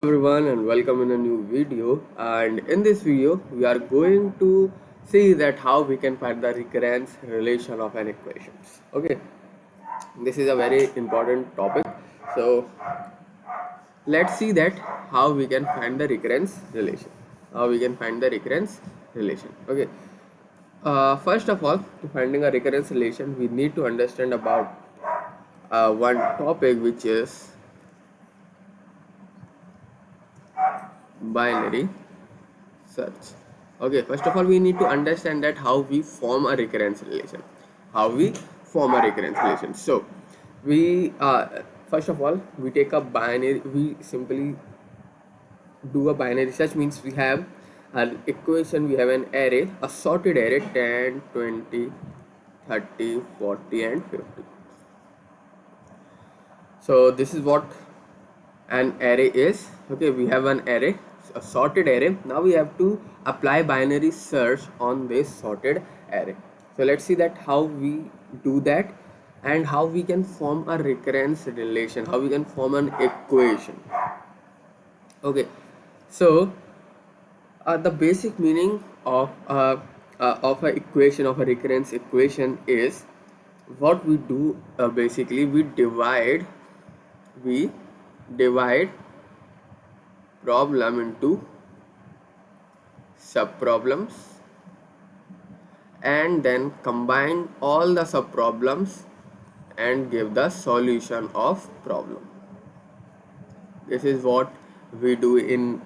Everyone, and welcome in a new video. And in this video we are going to see that how we can find the recurrence relation of an equations. Okay, this is a very important topic. So let's see that how we can find the recurrence relation. Okay, first of all, to finding a recurrence relation we need to understand about one topic, which is binary search. Okay, first of all we need to understand that how we form a recurrence relation. So we first of all we take a binary, we simply do a binary search. Means we have an equation, we have an array, a sorted array 10, 20, 30, 40 and 50. So this is what an array is. Okay, we have an array, a sorted array. Now we have to apply binary search on this sorted array. So let's see that how we do that and how we can form a recurrence relation, how we can form an equation. Okay, so the basic meaning of a equation, of a recurrence equation, is what we do. Basically we divide problem into subproblems and then combine all the subproblems and give the solution of problem. This is what we do in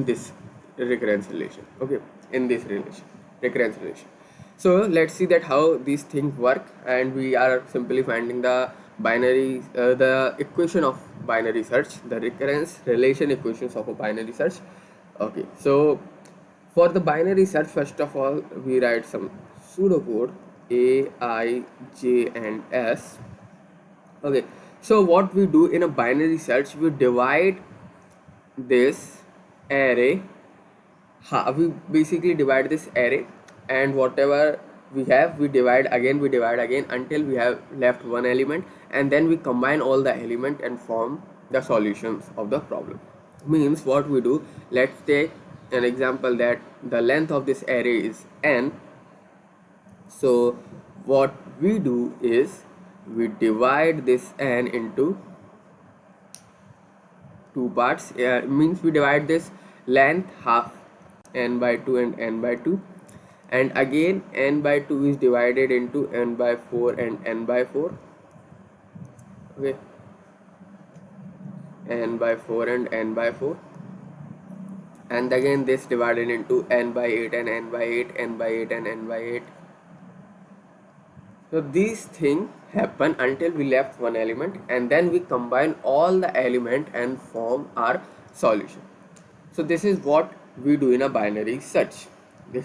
this recurrence relation. Okay, in this recurrence relation. So let's see that how these things work, and we are simply finding the the equation of binary search, the recurrence relation equations of a binary search. Okay, so for the binary search, first of all we write some pseudocode a, I, J and S. Okay, so what we do in a binary search, we divide this array. We basically divide this array, and whatever we divide again until we have left one element, and then we combine all the element and form the solutions of the problem. Means what we do, let's take an example that the length of this array is n. So what we do is we divide this n into two parts. Means we divide this length half, n by 2 and n by 2, and again n by 2 is divided into n by 4 and n by 4. Okay, n by 4 and n by 4, and again this divided into n by 8 and n by 8, n by 8 and n by 8. So these things happen until we left one element, and then we combine all the element and form our solution. So this is what we do in a binary search. So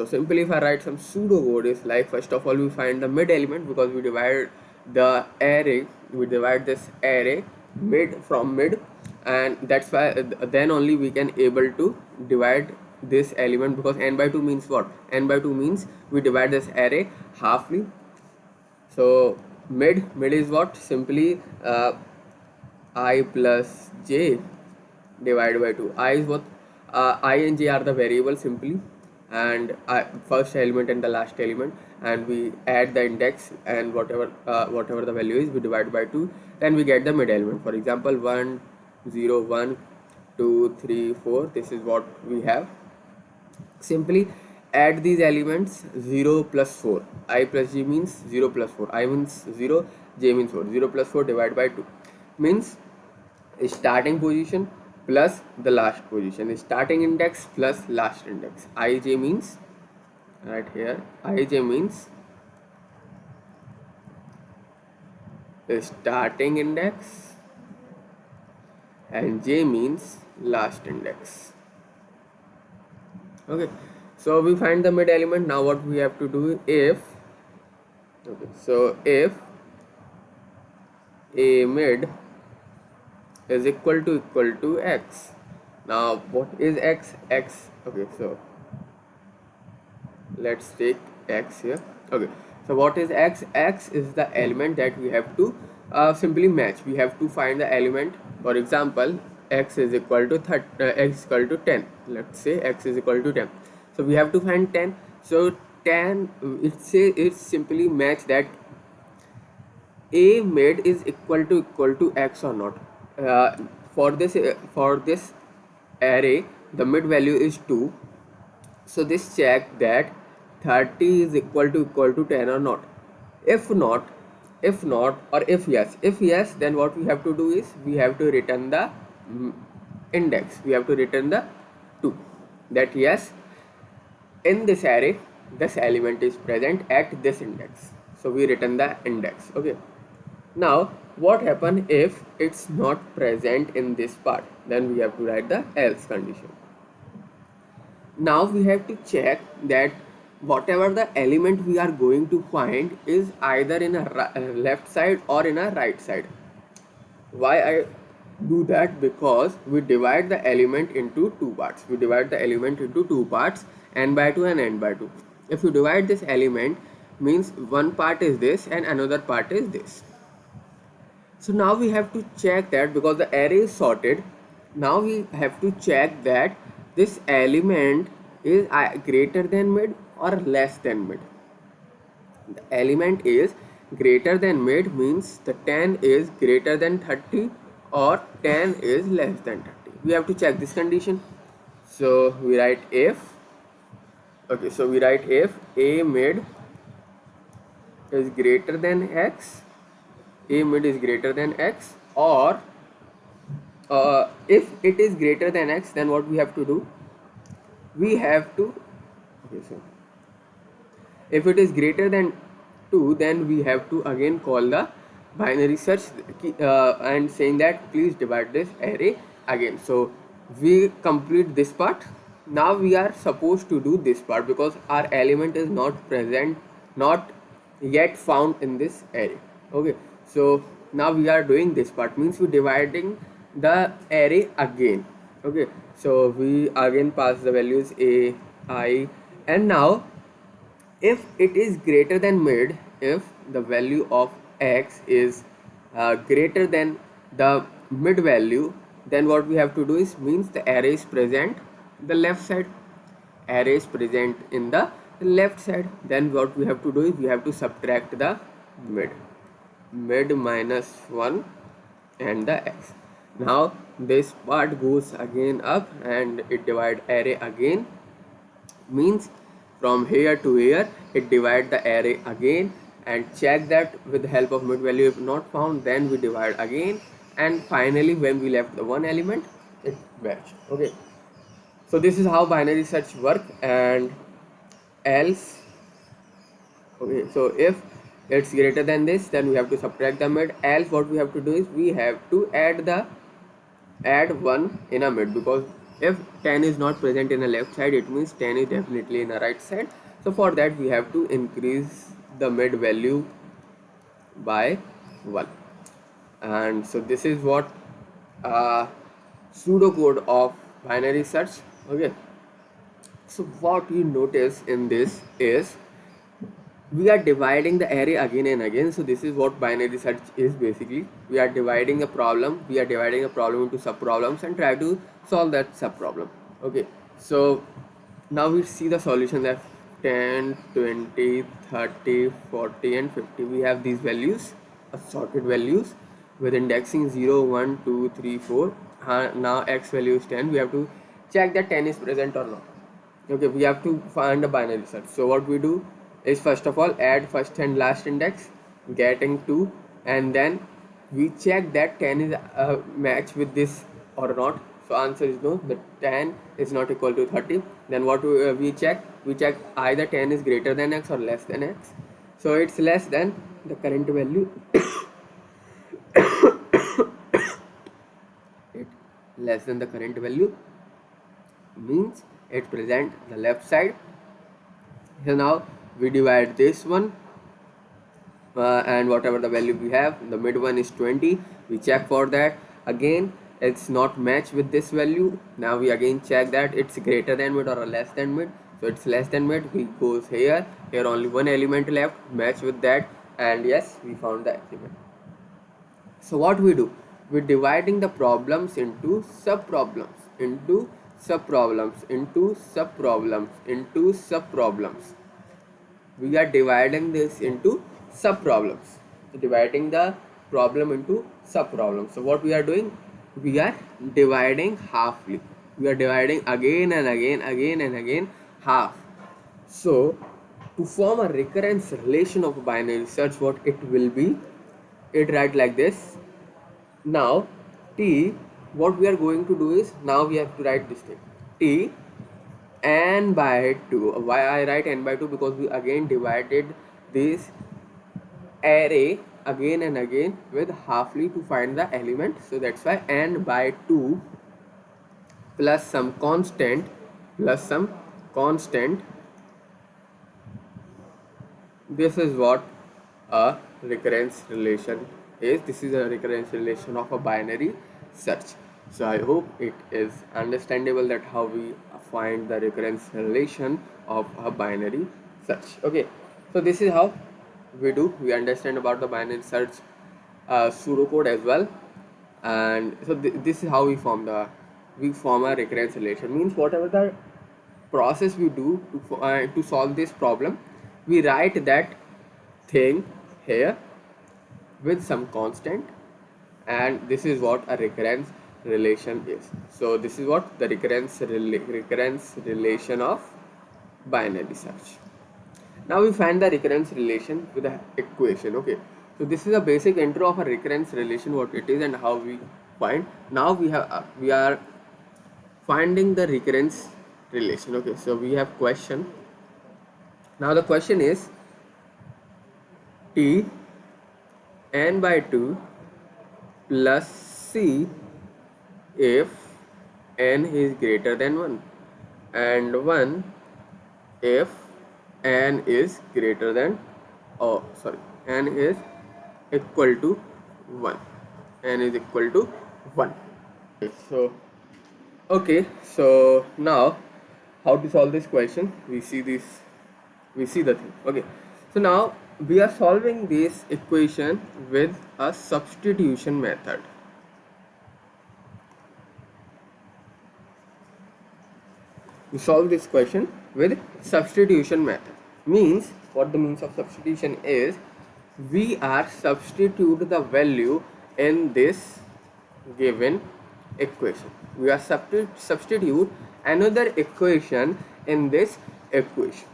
simply, if I write some pseudocode, is like, first of all we find the mid element, because we divide this array mid from mid, and that's why then only we can able to divide this element, because n by 2 means what? N by 2 means we divide this array halfly. So mid is what? Simply I plus j divided by 2. I is what? I and j are the variables simply, and first element and the last element, and we add the index, and whatever the value is we divide by 2, then we get the mid element. For example, 1 0 1 2 3 4, this is what we have. Simply add these elements. 0 plus 4, I plus j means 0 plus 4, I means 0, j means 4. 0 plus 4 divided by 2 means starting position plus the last position, starting index plus last index. Ij means, right here, Ij means starting index and j means last index. Okay, so we find the mid element. Now what we have to do, if a mid is equal to x. Now what is x? Okay, so let's take x here. Okay, so what is x? X is the element that we have to simply match. We have to find the element. For example, x is equal to x is equal to 10. Let's say x is equal to 10. So we have to find 10. So 10, it's simply match that a mid is equal to x or not. uh, for this array the mid value is 2, so this check that 30 is equal to 10 or not. If not, if yes, then what we have to do is we have to return the mm, index. We have to return the 2, that yes, in this array this element is present at this index, so we return the index. Okay, now what happen if it's not present in this part? Then we have to write the else condition. Now we have to check that whatever the element we are going to find is either in a left side or in a right side. Why I do that? Because we divide the element into two parts. We divide the element into two parts, n by 2 and n by 2. If you divide this element, means one part is this and another part is this. So now we have to check that because the array is sorted. Now we have to check that this element is greater than mid or less than mid. The element is greater than mid means the 10 is greater than 30 or 10 is less than 30. We have to check this condition. So we write if, okay, so we write if a mid is greater than x, a mid is greater than x, or if it is greater than x, then what we have to do? We have to, okay, so if it is greater than 2, then we have to again call the binary search and saying that please divide this array again. So we complete this part. Now we are supposed to do this part because our element is not present, not yet found in this array. Okay, so now we are doing this part, means we dividing the array again. Okay, so we again pass the values a, I, and now if it is greater than mid, if the value of x is greater than the mid value, then what we have to do is, means the array is present the left side, array is present in the left side. Then what we have to do is we have to subtract the mid minus 1 and the x. Now this part goes again up and it divide array again, means from here to here it divide the array again and check that with the help of mid value. If not found, then we divide again, and finally when we left the one element, it matched. Okay, so this is how binary search work. And else, okay, so if it's greater than this, then we have to subtract the mid. Else what we have to do is we have to add 1 in a mid, because if 10 is not present in a left side, it means 10 is definitely in a right side. So for that we have to increase the mid value by 1. And so this is what pseudocode of binary search. Okay, so what you notice in this is we are dividing the array again and again. So this is what binary search is basically. We are dividing a problem into subproblems and try to solve that subproblem. Okay, so now we see the solution that 10, 20, 30, 40 and 50. We have these values, assorted values with indexing 0, 1, 2, 3, 4. Now x value is 10. We have to check that 10 is present or not. Okay, we have to find a binary search. So what we do is, first of all, add first and last index getting 2, and then we check that 10 is a match with this or not. So answer is no, the 10 is not equal to 30. Then what we check either 10 is greater than x or less than x. So it's less than the current value. It less than the current value means it present the left side. So now we divide this one and whatever the value we have, the mid one is 20. We check for that again, it's not matched with this value. Now we again check that it's greater than mid or less than mid. So it's less than mid. We goes here only one element left, match with that, and yes, we found the element. So what we do, we're dividing the problems into subproblems, into subproblems. We are dividing this into subproblems, dividing the problem into subproblems. So what we are doing, we are dividing halfly, we are dividing again and again half. So to form a recurrence relation of a binary search, what it will be, it write like this. Now t, what we are going to do is, now we have to write this thing, t n by 2. Why I write n by 2? Because we again divided this array again and again with halfly to find the element. So that's why n by 2 plus some constant, plus some constant. This is what a recurrence relation is. This is a recurrence relation of a binary search. So I hope it is understandable that how we find the recurrence relation of a binary search. Okay, so this is how we understand about the binary search pseudocode as well. And so this is how we form a recurrence relation. Means whatever the process we do to solve this problem, we write that thing here with some constant, and this is what a recurrence relation is. So this is what the recurrence relation of binary search. Now we find the recurrence relation with the equation. Okay, so this is a basic intro of a recurrence relation, what it is and how we find. Now we are finding the recurrence relation. Okay, so we have question. Now the question is t n by 2 plus c if n is greater than 1, and 1 if n is greater than, oh sorry, n is equal to 1, n is equal to 1. Okay, so now how to solve this question, we see the thing. Okay, so now we are solving this equation with a substitution method. We solve this question with substitution method. Means, what the means of substitution is, we are substitute the value in this given equation. We are substitute another equation in this equation.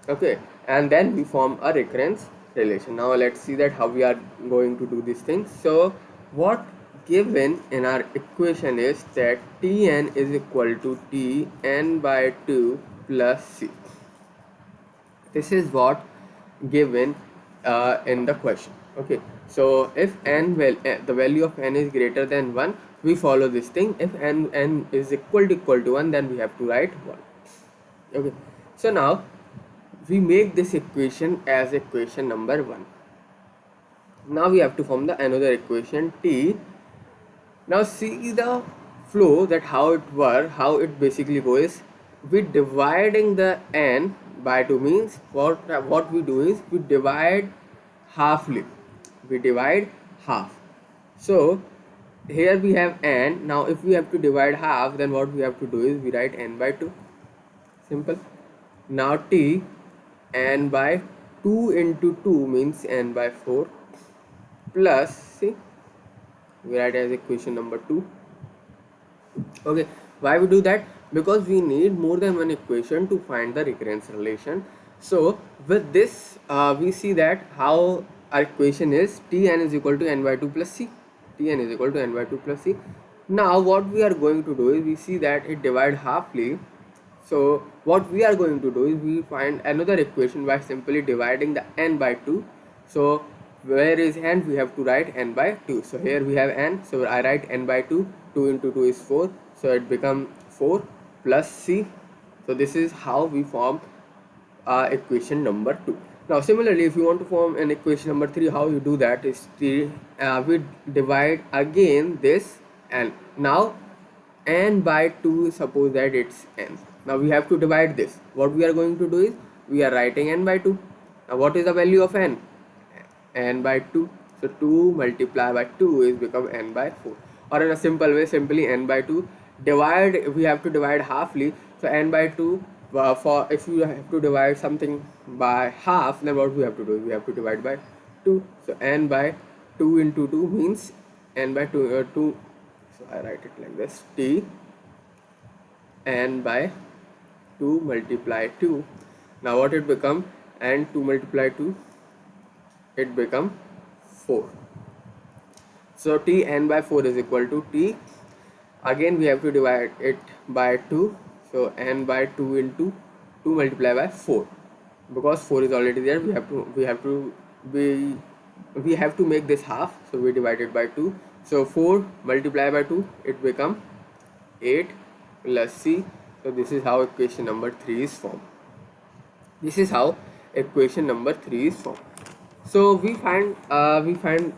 Okay, and then we form a recurrence relation. Now let's see that how we are going to do this thing. So what given in our equation is that Tn is equal to Tn by 2 plus c. This is what given in the question. Okay, so if the value of n is greater than 1, we follow this thing. If n is equal to 1, then we have to write 1. Okay, so now we make this equation as equation number 1. Now we have to form the another equation t. Now see the flow, that how it basically goes. We dividing the n by 2, means what we do is we divide halfly, we divide half. So here we have n. Now if we have to divide half, then what we have to do is we write n by 2. Simple. Now t, n by 2 into 2 means n by 4 plus c, we write as equation number 2. Okay, why we do that? Because we need more than one equation to find the recurrence relation. So with this we see that how our equation is Tn is equal to n by 2 plus c. Tn is equal to n by 2 plus c. Now what we are going to do is, we see that it divide halfly. So what we are going to do is we find another equation by simply dividing the n by 2. So where is n? We have to write n by 2. So here we have n, so I write n by 2. 2 into 2 is 4, so it becomes 4 plus c. So this is how we form equation number 2. Now similarly, if you want to form an equation number 3, how you do that is we divide again this n. Now n by 2, suppose that it's n. Now we have to divide this. What we are going to do is we are writing n by 2. Now what is the value of n? N by 2. So 2 multiplied by 2 is become n by 4. Or in a simple way, simply n by 2 divide, we have to divide halfly. So n by 2, for if you have to divide something by half, then what we have to do? We have to divide by 2. So n by 2 into 2 means n by 2. So I write it like this: t n by 2 multiply 2. Now what it become? And 2 multiply 2, it become 4. So t n by 4 is equal to t. Again we have to divide it by 2. So n by 2 into 2 multiplied by 4. Because 4 is already there, we have to make this half. So we divide it by 2. So 4 multiplied by 2, it become 8 plus c. So this is how equation number 3 is formed. This is how equation number 3 is formed. So we find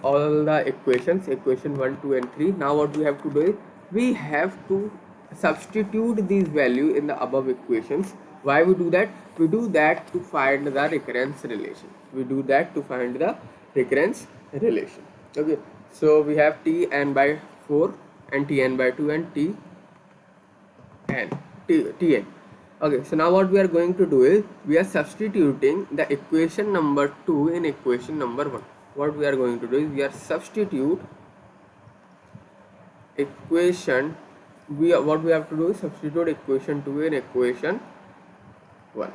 all the equations, equation 1, 2 and 3. Now what we have to do is we have to substitute these value in the above equations. Why we do that? We do that to find the recurrence relation. We do that to find the recurrence relation. Okay. So we have t n by 4 and t n by 2 and t n. Okay, so now what we are going to do is we are substituting the equation number 2 in equation number 1. What we are going to do is we are substitute equation, what we have to do is substitute equation 2 in equation 1.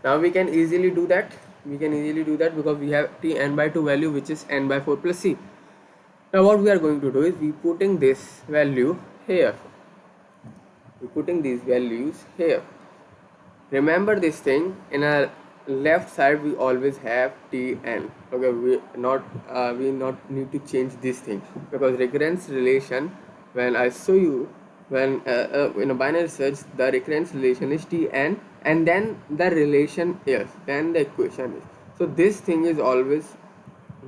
Now we can easily do that. Because we have t n by 2 value, which is n by 4 plus c. Now what we are going to do is we putting this value here. We're putting these values here. Remember this thing, in our left side we always have tn. Okay, we not need to change this thing, because recurrence relation, when I show you, when in a binary search, the recurrence relation is tn and then the relation is, then the equation is. So this thing is always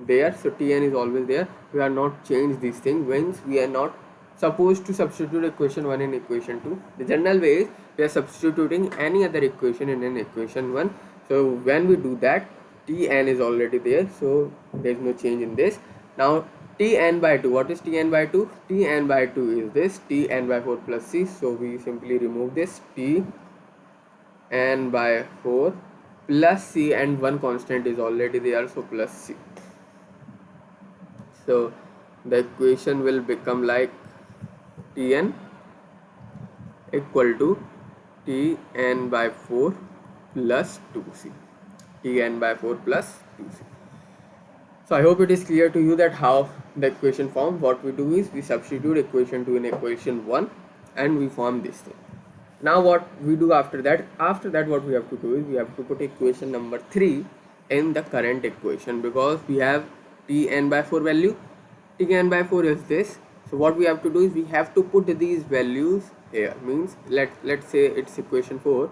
there. So tn is always there. We are not change this thing. Means we are not supposed to substitute equation 1 in equation 2. The general way is we are substituting any other equation in an equation 1. So when we do that, tn is already there, so there is no change in this. Now tn by 2, what is tn by 2? Tn by 2 is this tn by 4 plus c. So we simply remove this tn by 4 plus c, and one constant is already there, so plus c. So the equation will become like tn equal to tn by 4 plus 2c. tn by 4 plus 2c. So I hope it is clear to you that how the equation form. What we do is we substitute equation 2 in equation 1 and we form this thing. Now what we do after that? After that, what we have to do is we have to put equation number 3 in the current equation, because we have tn by 4 value. Tn by 4 is this. So what we have to do is we have to put these values here. Means let's say it's equation 4.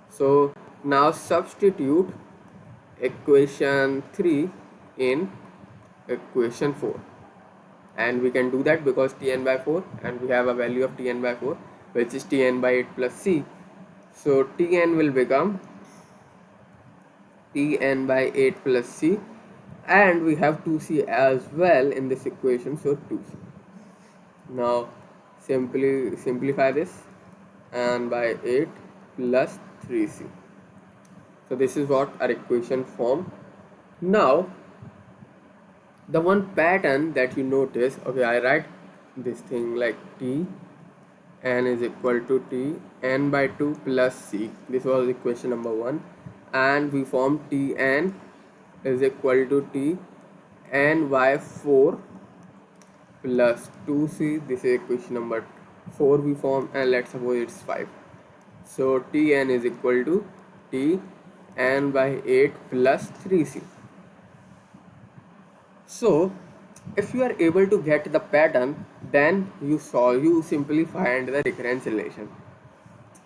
So now substitute equation 3 in equation 4, and we can do that because tn by 4 and we have a value of tn by 4, which is tn by 8 plus c. So tn will become tn by 8 plus c, and we have 2c as well in this equation, so 2c. Now simply simplify this, and by 8 plus 3c. So this is what our equation form. Now the one pattern that you notice, okay, I write this thing like t n is equal to t n by 2 plus c. This was equation number 1, and we form t n is equal to t n by 4 plus 2c. This is equation number 4 we form, and let's suppose it's 5. So tn is equal to t n by 8 plus 3c. So if you are able to get the pattern, then you simply find the recurrence relation.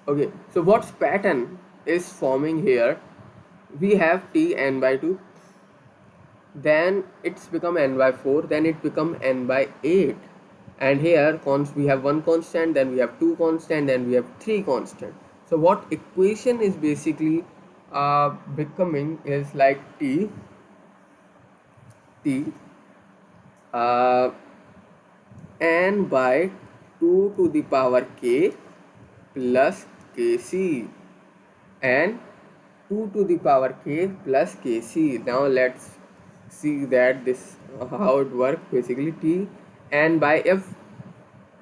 Okay, so what's pattern is forming here? We have t n by 2, then it's become n by 4, then it become n by 8, and here we have one constant, then we have two constant, then we have three constant. So what equation is basically becoming is like t t uh, n by 2 to the power k plus kc and 2 to the power k plus kc. Now let's see that this how it works. Basically t n by if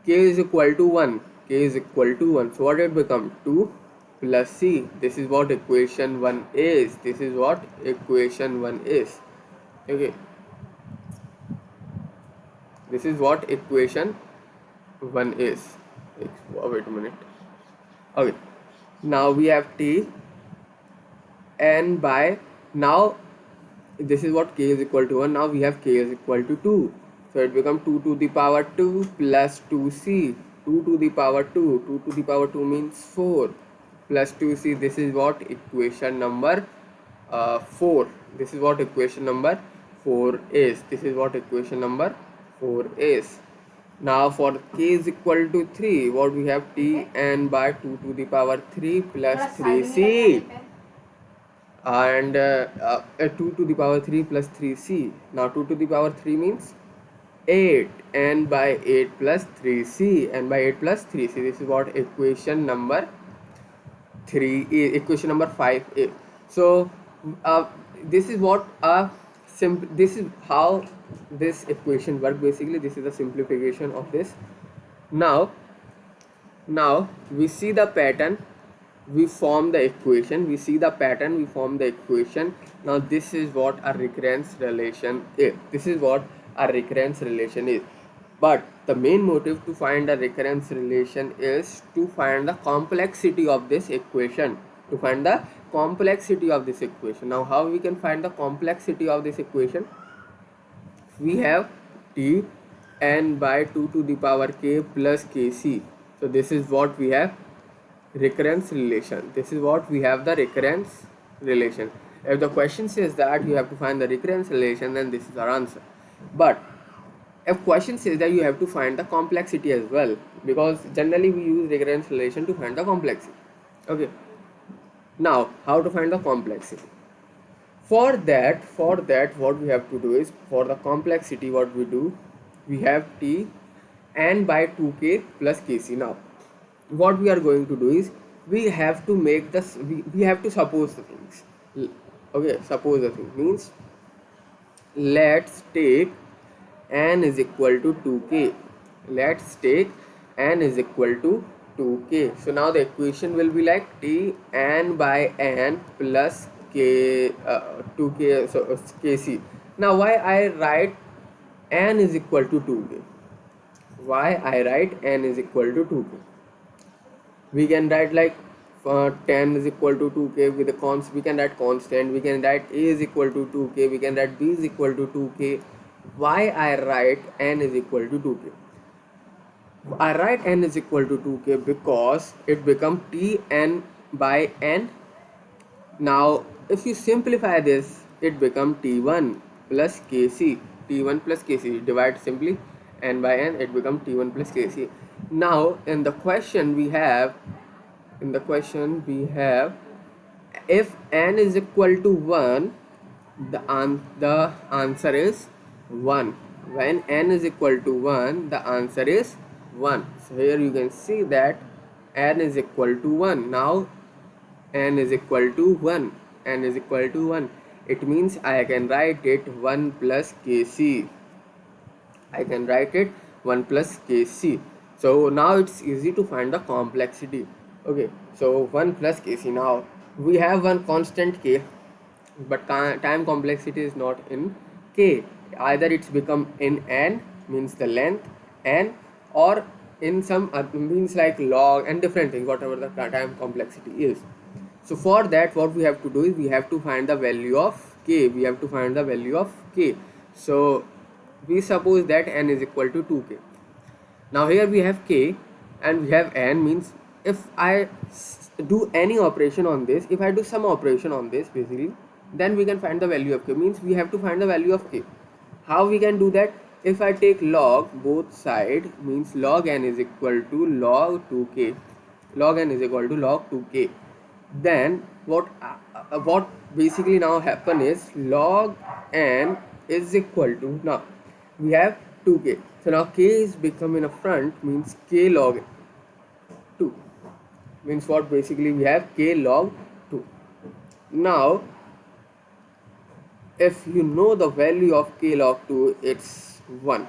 k is equal to 1, k is equal to 1, so what it become 2 plus c. This is what equation 1 is. This is what equation 1 is. Okay, this is what equation 1 is. Wait a minute. Okay, now we have t n by, now this is what k is equal to 1. Now we have k is equal to 2, so it becomes 2 to the power 2 plus 2c. 2 to the power 2, 2 to the power 2 means 4 plus 2c. This is what equation number 4. This is what equation number 4 is. This is what equation number 4 is. Now for k is equal to 3, what we have t n by 2 to the power 3 plus 3c and 2 to the power 3 plus 3c. Now 2 to the power 3 means 8, n by 8 plus 3c, n by 8 plus 3c. This is what equation number 3 is, equation number 5 is. So this is what this is how this equation work. Basically this is the simplification of this. Now we see the pattern, we form the equation, we see the pattern, we form the equation. Now this is what a recurrence relation is. This is what a recurrence relation is. But the main motive to find a recurrence relation is to find the complexity of this equation. To find the complexity of this equation. Now how we can find the complexity of this equation? We have t n by 2 to the power k plus kc. So this is what we have recurrence relation. This is what we have the recurrence relation. If the question says that you have to find the recurrence relation, then this is our answer. But if question says that you have to find the complexity as well, because generally we use recurrence relation to find the complexity. Okay, now how to find the complexity? For that what we have to do is, for the complexity what we do, we have t n by 2k plus kc. Now what we are going to do is, we have to make this, we have to suppose the things. Okay, suppose the thing means, let's take n is equal to 2k. Let's take n is equal to 2k. So now the equation will be like t n by n plus k 2k, so kc. Now why I write n is equal to 2k? Why I write n is equal to 2k? We can write like 10 is equal to 2k with a const. We can write constant. We can write a is equal to 2k. We can write b is equal to 2k. Why I write n is equal to 2k? I write n is equal to 2k because it becomes t n by n. Now if you simplify this, it becomes t1 plus kc. t1 plus kc, divide simply n by n, it becomes t1 plus kc. Now in the question we have, if n is equal to 1, the answer is 1. When n is equal to 1, the answer is 1. So here you can see that n is equal to 1. Now n is equal to 1. N is equal to 1. It means I can write it 1 plus kc. I can write it 1 plus kc. So now it's easy to find the complexity. Okay, so 1 plus kc. Now we have one constant k, but time complexity is not in k. Either it's become in n, means the length n, or in some means like log and different things, whatever the time complexity is. So for that what we have to do is, we have to find the value of k. We have to find the value of k. So we suppose that n is equal to 2k. Now here we have k and we have n, means if I do any operation on this, if I do some operation on this basically, then we can find the value of k. Means we have to find the value of k. How we can do that? If I take log both side, means log n is equal to log 2k. Log n is equal to log 2k. Then what basically now happen is, log n is equal to, now we have 2k, so now k is becoming a front, means k log 2, means what, basically we have k log 2. Now if you know the value of k log 2, it's 1.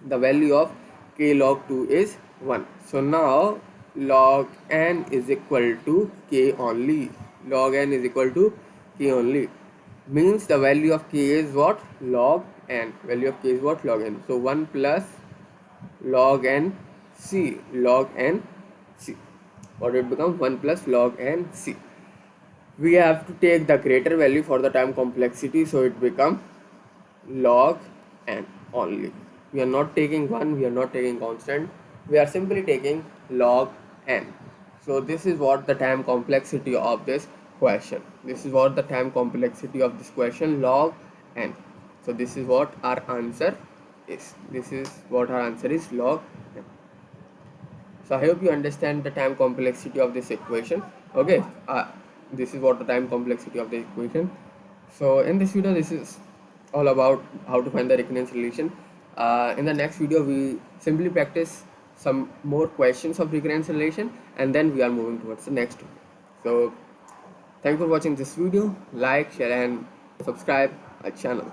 The value of k log 2 is 1. So now log n is equal to k only. Log n is equal to k only, means the value of k is what, log n. Value of k is what, log n. So 1 plus log n c, log n c, what it becomes, 1 plus log n c. We have to take the greater value for the time complexity, so it becomes log n only. We are not taking 1, we are not taking constant, we are simply taking log n. So this is what the time complexity of this question. This is what the time complexity of this question, log n. So this is what our answer is. This is what our answer is, log n. So I hope you understand the time complexity of this equation. Okay, this is what the time complexity of the equation. So in this video, this is all about how to find the recurrence relation. In the next video, we simply practice some more questions of recurrence relation, and then we are moving towards the next one. So thank you for watching this video. Like, share and subscribe our channel.